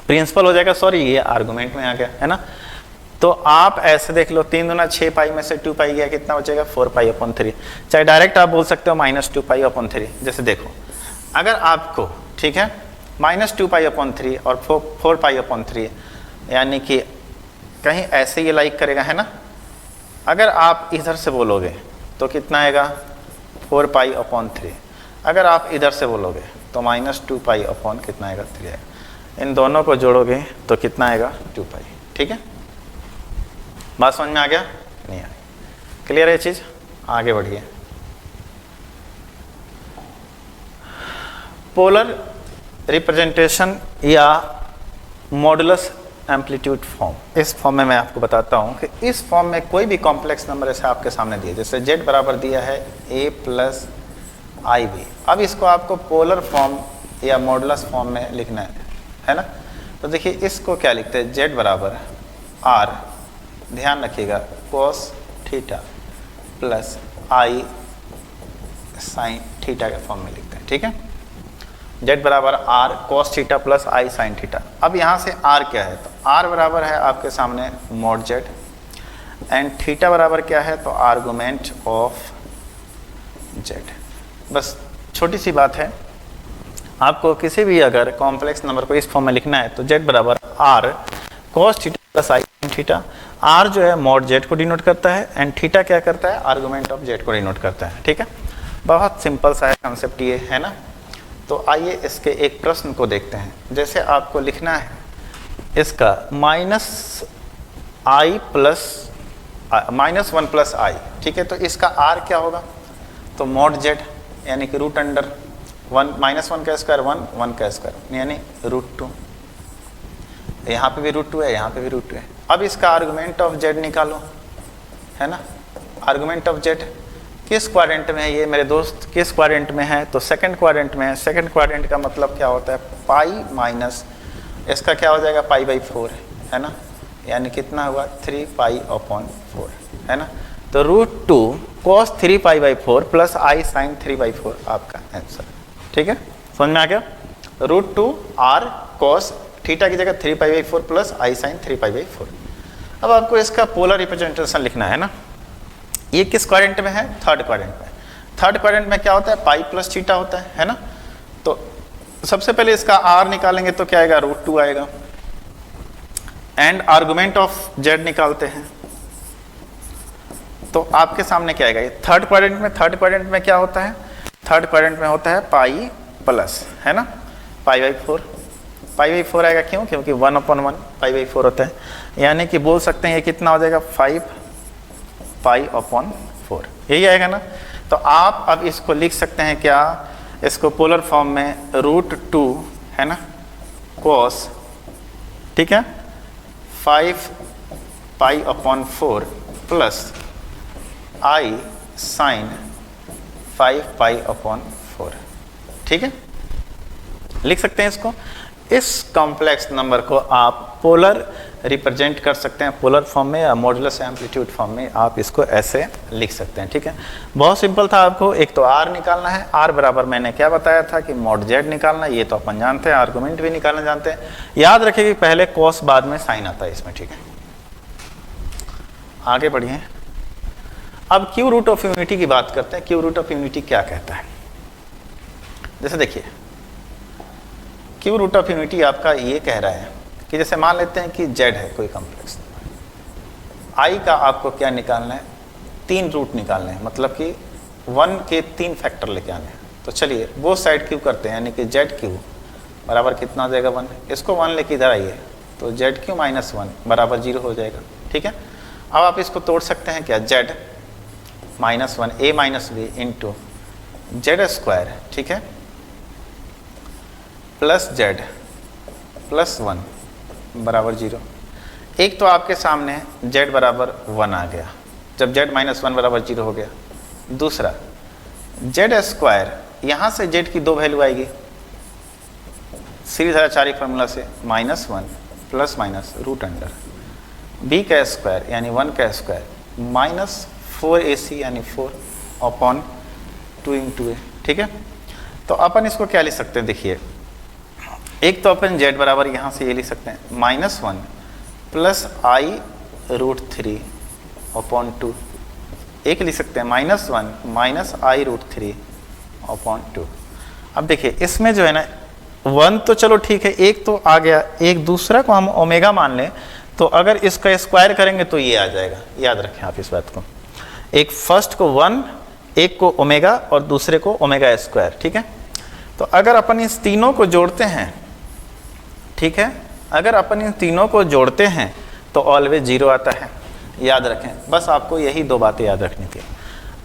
प्रिंसिपल हो जाएगा, सॉरी ये आर्गुमेंट में आ गया, है ना। तो आप ऐसे देख लो, 3 दूना 6 पाई में से 2 पाई गया कितना बचेगा, 4 पाई अपॉन 3। चाहे डायरेक्ट आप बोल सकते हो माइनस 2 पाई अपॉन 3। जैसे देखो, अगर आपको, ठीक है, माइनस 2 पाई अपॉन 3 और 4 पाई अपॉन 3, यानी कि कहीं ऐसे ये लाइक करेगा, है ना। अगर आप इधर से बोलोगे तो कितना आएगा, 4 पाई अपॉन 3। अगर आप इधर से बोलोगे तो माइनस 2 पाई अपॉन कितना आएगा, 3 आएगा। इन दोनों को जोड़ोगे तो कितना आएगा, 2 पाई, ठीक है। बात समझ में आ गया, नहीं आ गया, क्लियर है ये चीज़, आगे बढ़िए। पोलर रिप्रेजेंटेशन या मॉडुलस एम्पलीट्यूड फॉर्म, इस फॉर्म में मैं आपको बताता हूँ कि इस फॉर्म में कोई भी कॉम्प्लेक्स नंबर ऐसे आपके सामने दिए, जैसे z बराबर दिया है a प्लस आई बी। अब इसको आपको पोलर फॉर्म या मॉडुलस फॉर्म में लिखना है ना। तो देखिए इसको क्या लिखते हैं, z बराबर r, ध्यान रखिएगा, cos theta plus i sine theta के फॉर्म में लिखते हैं, ठीक है। z बराबर r cos theta plus i sine theta. अब यहाँ से r क्या है, तो r बराबर है आपके सामने मॉड z, एंड थीटा बराबर क्या है, तो आर्गुमेंट ऑफ z। बस छोटी सी बात है, आपको किसी भी अगर कॉम्प्लेक्स नंबर को इस फॉर्म में लिखना है तो z बराबर r cos theta plus i sine theta. r जो है मॉड z को डिनोट करता है, एंड थीटा क्या करता है, आर्गुमेंट ऑफ z को डिनोट करता है, ठीक है। बहुत सिंपल सा है कंसेप्ट ये, है ना। तो आइए इसके एक प्रश्न को देखते हैं। जैसे आपको लिखना है इसका माइनस आई प्लस माइनस 1 प्लस आई, ठीक है। तो इसका r क्या होगा, तो मॉड z, यानी कि रूट अंडर 1 माइनस 1 का स्क्वायर 1 1 का स्क्वायर, यानी रूट 2। यहाँ पे भी रूट 2 है, यहाँ पे भी रूट 2 है। अब इसका आर्गुमेंट ऑफ z निकालो, है ना। आर्गुमेंट ऑफ z किस क्वाड्रेंट में है ये मेरे दोस्त, किस क्वाड्रेंट में है, तो सेकंड क्वाड्रेंट में है। सेकंड क्वाड्रेंट का मतलब क्या होता है, पाई माइनस इसका क्या हो जाएगा, पाई बाई 4, है ना, यानी कितना हुआ, 3 पाई अपॉन 4, है ना। तो root 2 cos 3 pi by 4 plus i sine 3 by 4 आपका आंसर, ठीक है। समझ में आ गया, रूट 2 r cos थीटा की जगह 3 pi by 4 plus i sine 3 pi by 4। अब आपको इसका पोलर रिप्रेजेंटेशन लिखना है ना। ये किस क्वाड्रेंट में है, थर्ड क्वाड्रेंट में। थर्ड क्वाड्रेंट में क्या होता है, पाई प्लस थीटा होता है ना। तो सबसे पहले इसका r निकालेंगे तो क्या आएगा, रूट 2 आएगा, एंड आर्गुमेंट ऑफ z निकालते हैं तो आपके सामने क्या आएगा, ये थर्ड क्वाड्रेंट में। थर्ड क्वाड्रेंट में क्या होता है, थर्ड क्वाड्रेंट में होता है पाई प्लस, है ना, पाई बाई 4। पाई बाई 4 आएगा, क्यों, क्योंकि 1 अपॉन 1 पाई बाई 4 होता है, यानी कि बोल सकते हैं ये कितना हो जाएगा, 5 पाई अपॉन 4, यही आएगा ना। तो आप अब इसको लिख सकते हैं क्या, इसको पोलर फॉर्म में रूट 2, है ना, कॉस, ठीक है, 5 pi upon 4 plus i sign 5 pi upon 4, ठीक है, लिख सकते हैं इसको। इस कॉम्प्लेक्स नंबर को आप पोलर रिप्रेजेंट कर सकते हैं पोलर फॉर्म में या मॉडुलस एम्पलीट्यूड फॉर्म में, आप इसको ऐसे लिख सकते हैं। ठीक है, बहुत सिंपल था। आपको एक तो आर निकालना है, आर बराबर मैंने क्या बताया था कि मॉड जेड निकालना है, ये तो अपन जानते हैं, आर्गूमेंट भी निकालना जानते हैं। याद रखिए कि पहले कॉस बाद में साइन आता है इसमें। ठीक है, आगे बढ़िए। अब क्यू रूट ऑफ यूनिटी की बात करते हैं। क्यू रूट ऑफ यूनिटी क्या कहता है? जैसे देखिए, क्यू रूट ऑफ यूनिटी आपका ये कह रहा है कि जैसे मान लेते हैं कि जेड है कोई कॉम्प्लेक्स, आई का आपको क्या निकालना है? 3 रूट निकालने हैं, मतलब कि 1 के 3 फैक्टर लेके आने हैं। तो चलिए वो साइड क्यू करते हैं, यानी कि जेड क्यू बराबर कितना हो जाएगा 1। इसको 1 लेके इधर आइए तो जेड क्यू माइनस 1 बराबर 0 हो जाएगा। ठीक है, अब आप इसको तोड़ सकते हैं क्या? Z minus 1 A minus B into Z square, ठीक है, प्लस जेड प्लस 1 बराबर 0। एक तो आपके सामने z बराबर 1 आ गया जब z माइनस 1 बराबर 0 हो गया। दूसरा जेड स्क्वायर, यहाँ से z की 2 वैल्यू आएगी सीरीधाराचारी फार्मूला से, -1 plus minus root under b का स्क्वायर यानी 1 का स्क्वायर माइनस 4ac यानी 4 अपॉन 2 इंटू ए। ठीक है, तो अपन इसको क्या लिख सकते हैं? देखिए, एक तो अपन z बराबर यहाँ से ये लिख सकते हैं -1 प्लस आई रूट 3 अपॉन 2। एक लिख सकते हैं -1 माइनस आई रूट 3 अपॉन 2। अब देखिए इसमें जो है ना 1 तो चलो ठीक है, एक तो आ गया, एक दूसरा को हम ओमेगा मान लें तो अगर इसका स्क्वायर करेंगे तो ये आ जाएगा। याद रखें आप इस बात को, एक फर्स्ट को 1, एक को ओमेगा और दूसरे को ओमेगा स्क्वायर। ठीक है, तो अगर अपन इस तीनों को जोड़ते हैं, ठीक है, अगर अपन इन तीनों को जोड़ते हैं तो ऑलवेज 0 आता है। याद रखें, बस आपको यही 2 बातें याद रखनी थी।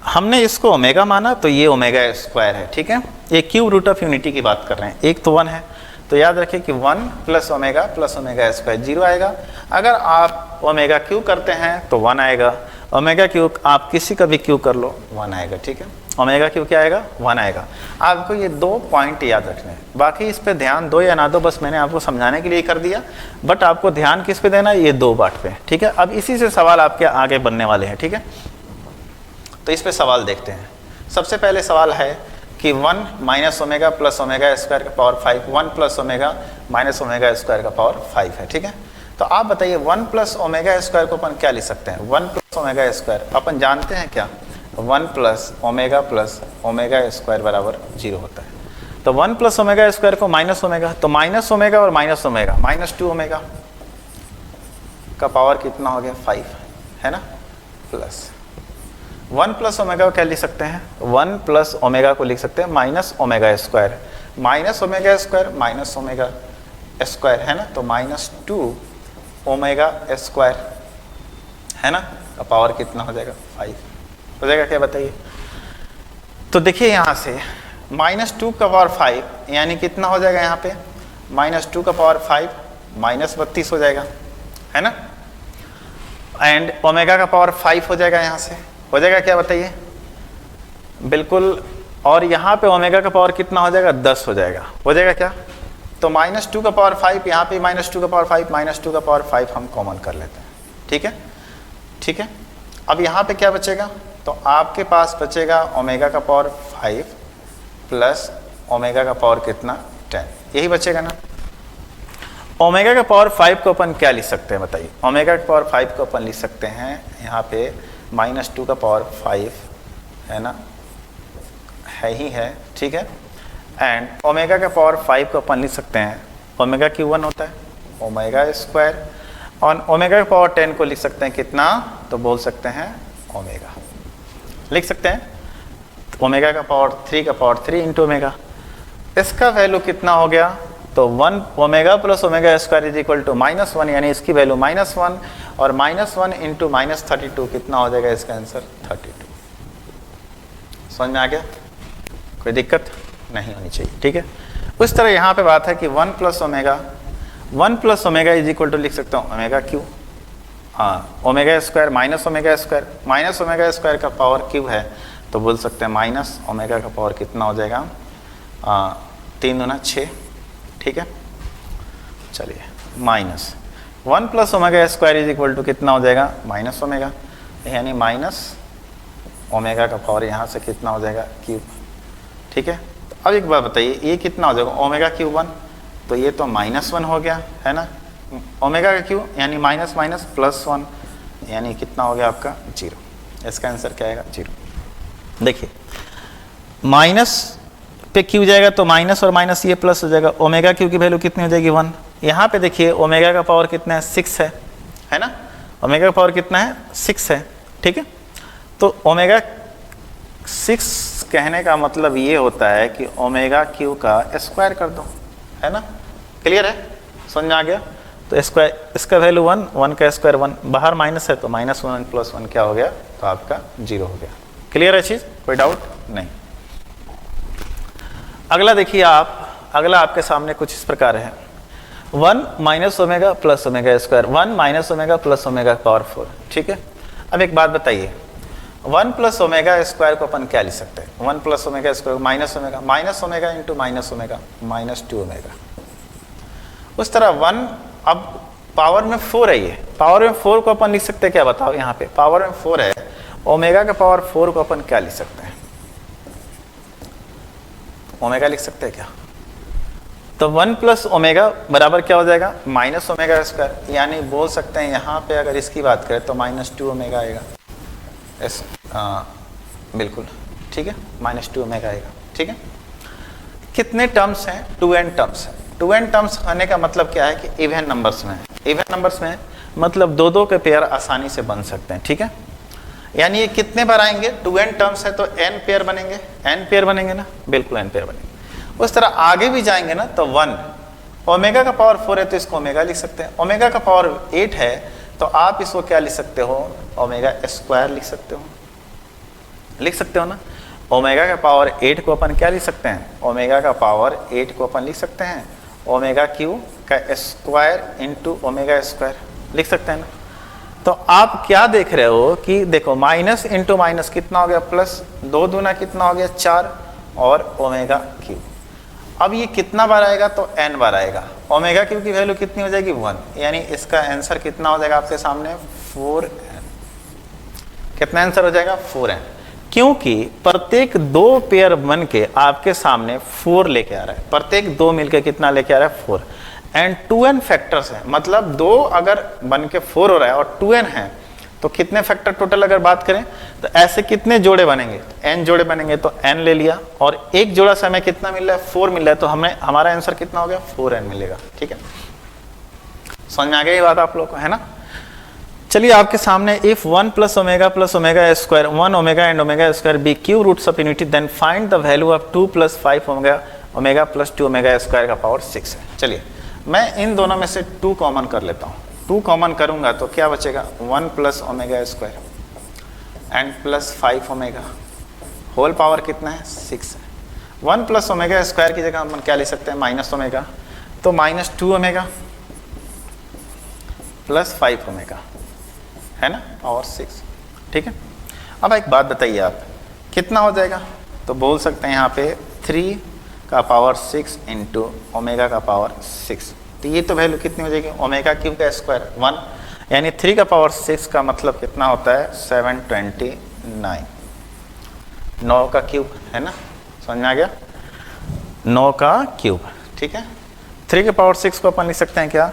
हमने इसको ओमेगा माना तो ये ओमेगा स्क्वायर है। ठीक है, ये क्यूब रूट ऑफ यूनिटी की बात कर रहे हैं। एक तो 1 है तो याद रखें कि 1 प्लस ओमेगा स्क्वायर 0 आएगा। अगर आप ओमेगा क्यू करते हैं तो 1 आएगा, ओमेगा क्यू आप किसी का भी क्यू कर लो 1 आएगा। ठीक है, ओमेगा क्यू क्या आएगा? 1 आएगा। आपको ये 2 पॉइंट याद रखने हैं, बाकी इस पे ध्यान दो या ना दो बस मैंने आपको समझाने के लिए कर दिया, बट आपको ध्यान किस पे देना है? ये 2 बात पे। ठीक है, अब इसी से सवाल आपके आगे बनने वाले हैं। ठीक है, तो इस पे सवाल देखते हैं। सबसे पहले सवाल है कि 1 minus omega plus omega square का power 5, 1 plus omega minus omega square का पावर 5 है। ठीक है, तो आप बताइए 1 प्लस ओमेगा स्क्वायर को अपन क्या लिख सकते हैं? 1 प्लस ओमेगा स्क्वायर अपन जानते हैं क्या? 1 प्लस ओमेगा स्क्वायर बराबर 0 होता है। तो 1 प्लस ओमेगा स्क्वायर को माइनस ओमेगा, तो माइनस ओमेगा और माइनस ओमेगा -2 ओमेगा का पावर कितना हो गया? 5 है ना, प्लस 1 प्लस ओमेगा को क्या लिख सकते हैं? 1 प्लस ओमेगा को लिख सकते हैं minus omega square, minus omega square minus omega square है ना, तो -2 ओमेगा स्क्वायर है ना, का पावर कितना हो जाएगा? 5 हो जाएगा। क्या बताइए? तो देखिए यहाँ से -2 का पावर 5 यानी कितना हो जाएगा? यहाँ पे -2 का पावर 5 -32 हो जाएगा, है ना, एंड ओमेगा का पावर 5 हो जाएगा। यहाँ से हो जाएगा क्या बताइए? बिल्कुल। और यहाँ पे ओमेगा का पावर कितना हो जाएगा? 10 हो जाएगा। हो जाएगा क्या? तो -2 का पावर 5, यहाँ पे -2 का पावर 5, -2 का पावर 5 हम कॉमन कर लेते हैं। ठीक है, ठीक है। अब यहाँ पे क्या बचेगा? तो आपके पास बचेगा ओमेगा का पावर 5 प्लस ओमेगा का पावर कितना? 10, यही बचेगा ना। ओमेगा का पावर 5 को अपन क्या लिख सकते हैं बताइए? ओमेगा का पावर 5 को अपन लिख सकते हैं यहाँ पे -2 का पावर 5 है ना, है ही है। ठीक है, एंड ओमेगा का पावर 5 को अपन लिख सकते हैं, ओमेगा क्यू 1 होता है ओमेगा स्क्वायर, और ओमेगा का पावर 10 को लिख सकते हैं कितना? तो बोल सकते हैं ओमेगा, लिख सकते हैं ओमेगा का पावर 3 का पावर 3 इंटू ओमेगा। इसका वैल्यू कितना हो गया? तो 1 omega plus omega square is equal to -1, यानी इसकी वैल्यू -1 और -1 इंटू -32 कितना हो जाएगा? इसका आंसर 32। समझ में आ गया? कोई दिक्कत नहीं होनी चाहिए। ठीक है, उस तरह यहाँ पे बात है कि 1 plus omega is equal to लिख सकता हूँ ओमेगा क्यू, हाँ, omega square minus omega square का पावर क्यू है तो बोल सकते हैं माइनस ओमेगा का पावर कितना हो जाएगा? 3 दूना 6। ठीक है, चलिए minus 1 plus omega square is equal to कितना हो जाएगा, माइनस ओमेगा, यानी माइनस ओमेगा का पावर यहाँ से कितना हो जाएगा, क्यूब। ठीक है, तो अब एक बात बताइए, ये कितना हो जाएगा, ओमेगा क्यूब 1, तो ये तो -1 हो गया है ना, ओमेगा का क्यूब यानी माइनस माइनस प्लस 1, यानी कितना हो गया आपका 0। इसका आंसर क्या आएगा, 0। देखिए माइनस पे क्यू जाएगा तो माइनस और माइनस ये प्लस हो जाएगा, ओमेगा क्यू की वैल्यू कितनी हो जाएगी, 1। यहाँ पे देखिए ओमेगा का पावर कितना है, 6 है ना, ओमेगा का पावर कितना है, 6 है। ठीक है, तो ओमेगा 6 कहने का मतलब ये होता है कि ओमेगा क्यू का स्क्वायर कर दो, है ना, क्लियर है, समझ में आ गया। तो स्क्वायर, इसका वैल्यू 1 का स्क्वायर 1, बाहर माइनस है तो -1 प्लस 1 क्या हो गया, तो आपका 0 हो गया। क्लियर है चीज़, कोई डाउट नहीं। अगला देखिए आप, अगला आपके सामने कुछ इस प्रकार है, 1 minus omega plus omega square, 1 minus omega plus omega power 4। ठीक है, अब एक बात बताइए, 1 प्लस ओमेगा स्क्वायर को अपन क्या लिख सकते हैं, 1 plus omega square minus omega into minus omega -2 omega. उस तरह 1 अब पावर में 4 है, ये पावर में 4 को अपन लिख सकते हैं क्या, बताओ, यहाँ पे पावर में 4 है, ओमेगा का पावर 4 को अपन क्या लिख सकते हैं, ओमेगा लिख सकते हैं क्या, तो 1 प्लस ओमेगा बराबर क्या हो जाएगा, माइनस ओमेगा स्क्वायर, यानी बोल सकते हैं यहाँ पे अगर इसकी बात करें तो -2 ओमेगा आएगा। बिल्कुल ठीक है, -2 ओमेगा आएगा। ठीक है, कितने टर्म्स हैं, 2n टर्म्स हैं। 2n टर्म्स आने का मतलब क्या है कि इवन नंबर्स में, इवन नंबर्स में मतलब 2-2 के पेयर आसानी से बन सकते हैं। ठीक है, यानी ये कितने बार आएंगे, 2n टर्म्स है तो n पेयर बनेंगे, n पेयर बनेंगे ना, बिल्कुल n पेयर बनेंगे। उस तरह आगे भी जाएंगे ना तो 1 ओमेगा का पावर 4 है तो इसको ओमेगा लिख सकते हैं, ओमेगा का पावर 8 है तो आप इसको क्या लिख सकते हो, ओमेगा स्क्वायर लिख सकते हो, लिख सकते हो ना। ओमेगा का पावर 8 को अपन क्या लिख सकते हैं, ओमेगा का पावर 8 को अपन लिख सकते हैं ओमेगा क्यू का स्क्वायर इंटू ओमेगा स्क्वायर लिख सकते हैं ना। तो आप क्या देख रहे हो कि देखो माइनस इंटू माइनस कितना हो गया, प्लस, 2 दूना कितना हो गया 4 और ओमेगा क्यू। अब ये कितना बार आएगा तो n बार आएगा, ओमेगा क्यू की वैल्यू कितनी हो जाएगी 1, यानी इसका आंसर कितना हो जाएगा आपके सामने 4n। कितना आंसर हो जाएगा 4n, क्योंकि प्रत्येक 2 पेयर बन के आपके सामने 4 लेके आ रहा है, प्रत्येक 2 मिलके कितना लेके आ रहा है 4, एंड 2n फैक्टर्स है, मतलब 2 अगर बन के 4 हो रहा है और 2n है तो कितने फैक्टर टोटल अगर बात करें तो ऐसे कितने जोड़े बनेंगे, n जोड़े बनेंगे तो n ले लिया, और एक जोड़ा से हमें कितना मिल रहा है 4 मिल रहा है, तो हमें हमारा आंसर कितना हो गया 4n मिलेगा। ठीक है, समझ में आ गई ये बात आप लोग को, है ना। चलिए आपके सामने if 1 plus omega square 1 omega and omega square be cube roots of unity then find the value of 2 plus 5 omega plus 2 omega square का पावर 6 है। चलिए मैं इन दोनों में से 2 कॉमन कर लेता हूँ, 2 कॉमन करूंगा तो क्या बचेगा 1 plus omega square and plus 5 omega whole power कितना है 6 है। 1 प्लस ओमेगा स्क्वायर की जगह हम क्या ले सकते हैं माइनस ओमेगा, तो -2 ओमेगा प्लस 5 ओमेगा है ना, पावर 6। ठीक है, अब एक बात बताइए आप कितना हो जाएगा, तो बोल सकते हैं यहाँ पे 3 का पावर 6 इंटू ओमेगा का पावर 6, तो ये तो वैल्यू कितनी हो जाएगी ओमेगा क्यूब का स्क्वायर 1, यानी 3 का पावर 6 का मतलब कितना होता है 729, 9 का क्यूब है ना, समझ में आ गया, 9 का क्यूब। ठीक है, 3 के पावर 6 को अपन लिख सकते हैं क्या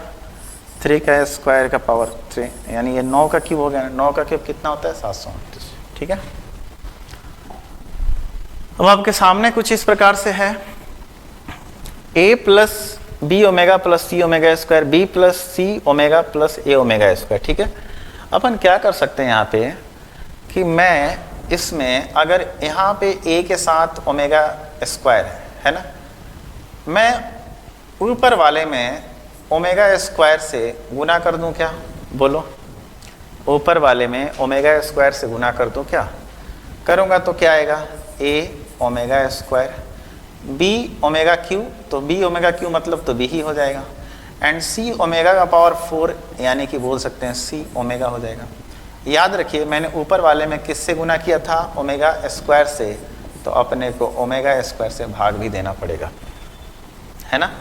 3 का स्क्वायर का पावर 3, यानी ये 9 का क्यूब हो गया, 9 का क्यूब कितना होता है 729। ठीक है, अब आपके सामने कुछ इस प्रकार से है, a plus B omega plus C omega square B plus C omega plus A omega square. ठीक है, अपन क्या कर सकते हैं यहाँ पे कि मैं इसमें अगर यहाँ पे a के साथ ओमेगा स्क्वायर है ना, मैं ऊपर वाले में ओमेगा स्क्वायर से गुना कर दूं क्या, बोलो, ऊपर वाले में ओमेगा स्क्वायर से गुना कर दूं क्या, करूँगा तो क्या आएगा a omega square B omega cube, तो बी ओमेगा क्यू मतलब तो बी ही हो जाएगा, एंड सी ओमेगा का पावर 4 यानी कि बोल सकते हैं सी ओमेगा हो जाएगा। याद रखिए मैंने ऊपर वाले में किससे गुना किया था ओमेगा स्क्वायर से, तो अपने को ओमेगा स्क्वायर से भाग भी देना पड़ेगा, है ना।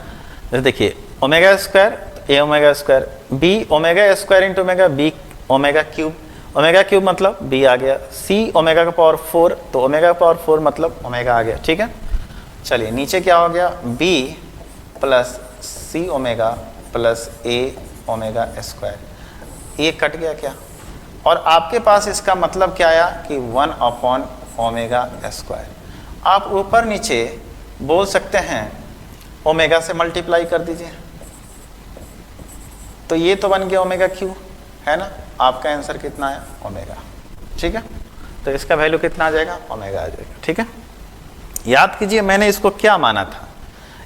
जैसे देखिए omega square A omega square, B omega square into omega, B omega cube मतलब बी आ गया, सी ओमेगा का पावर 4, तो ओमेगा का पावर 4 मतलब ओमेगा आ गया, ठीक है। चलिए नीचे क्या हो गया, B plus C omega plus A omega square, ये कट गया क्या, और आपके पास इसका मतलब क्या आया कि 1 अपॉन ओमेगा स्क्वायर। आप ऊपर नीचे बोल सकते हैं ओमेगा से मल्टीप्लाई कर दीजिए, तो ये तो बन गया ओमेगा क्यू, है ना। आपका आंसर कितना है, ओमेगा, ठीक है। तो इसका वैल्यू कितना आ जाएगा, ओमेगा आ जाएगा, ठीक है। याद कीजिए मैंने इसको क्या माना था,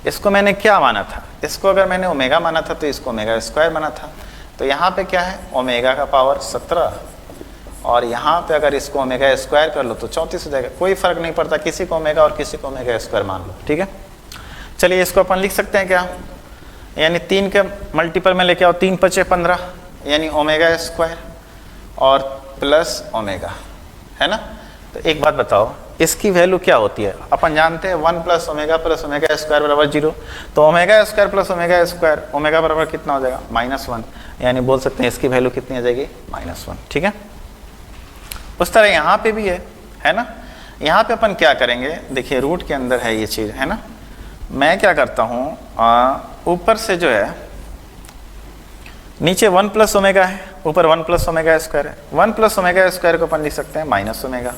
इसको मैंने क्या माना था, इसको अगर मैंने ओमेगा माना था तो इसको ओमेगा स्क्वायर माना था। तो यहाँ पे क्या है, ओमेगा का पावर 17, और यहाँ पे अगर इसको ओमेगा स्क्वायर कर लो तो 34 हो जाएगा। कोई फर्क नहीं पड़ता, किसी को ओमेगा और किसी को ओमेगा स्क्वायर मान लो, ठीक है। चलिए इसको अपन लिख सकते हैं क्या, यानी 3 के मल्टीपल में लेके आओ, 3 × 5 = 15, यानी ओमेगा स्क्वायर और प्लस ओमेगा, है ना। तो एक बात बताओ, इसकी वैल्यू क्या होती है, अपन जानते हैं 1 + ओमेगा स्क्वायर बराबर 0, तो omega square plus omega square, omega बराबर कितना हो जाएगा, -1, यानी बोल सकते हैं इसकी वैल्यू कितनी आ जाएगी, -1, ठीक है। उस तरह यहाँ पे भी है ना। यहाँ पे अपन क्या करेंगे, देखिए रूट के अंदर है ये चीज़, है ना। मैं क्या करता हूँ, ऊपर से जो है नीचे 1 + ओमेगा है, ऊपर 1 + ओमेगा स्क्वायर है, 1 + ओमेगा स्क्वायर को अपन लिख सकते हैं माइनस ओमेगा,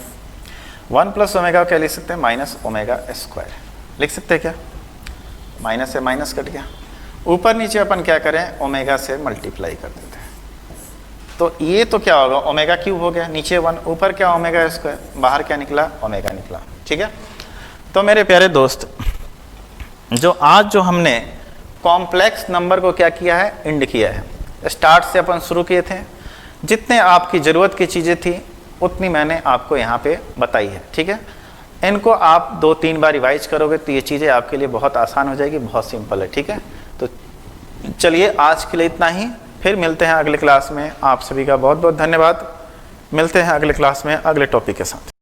1 + ओमेगा क्या लिख सकते हैं, माइनस ओमेगा स्क्वायर लिख सकते हैं क्या, माइनस से माइनस कट गया। ऊपर नीचे अपन क्या करें, ओमेगा से मल्टीप्लाई कर देते हैं, तो ये तो क्या होगा, ओमेगा क्यूब हो गया, नीचे 1, ऊपर क्या ओमेगा स्क्वायर, बाहर क्या निकला, ओमेगा निकला, ठीक है। तो मेरे प्यारे दोस्त, जो आज जो हमने कॉम्प्लेक्स नंबर को क्या किया है, इंड किया है। स्टार्ट से अपन शुरू किए थे, जितने आपकी ज़रूरत की चीज़ें थी उतनी मैंने आपको यहाँ पे बताई है, ठीक है। इनको आप 2-3 बार रिवाइज करोगे तो ये चीज़ें आपके लिए बहुत आसान हो जाएगी, बहुत सिंपल है, ठीक है। तो चलिए आज के लिए इतना ही, फिर मिलते हैं अगले क्लास में। आप सभी का बहुत बहुत धन्यवाद, मिलते हैं अगले क्लास में अगले टॉपिक के साथ।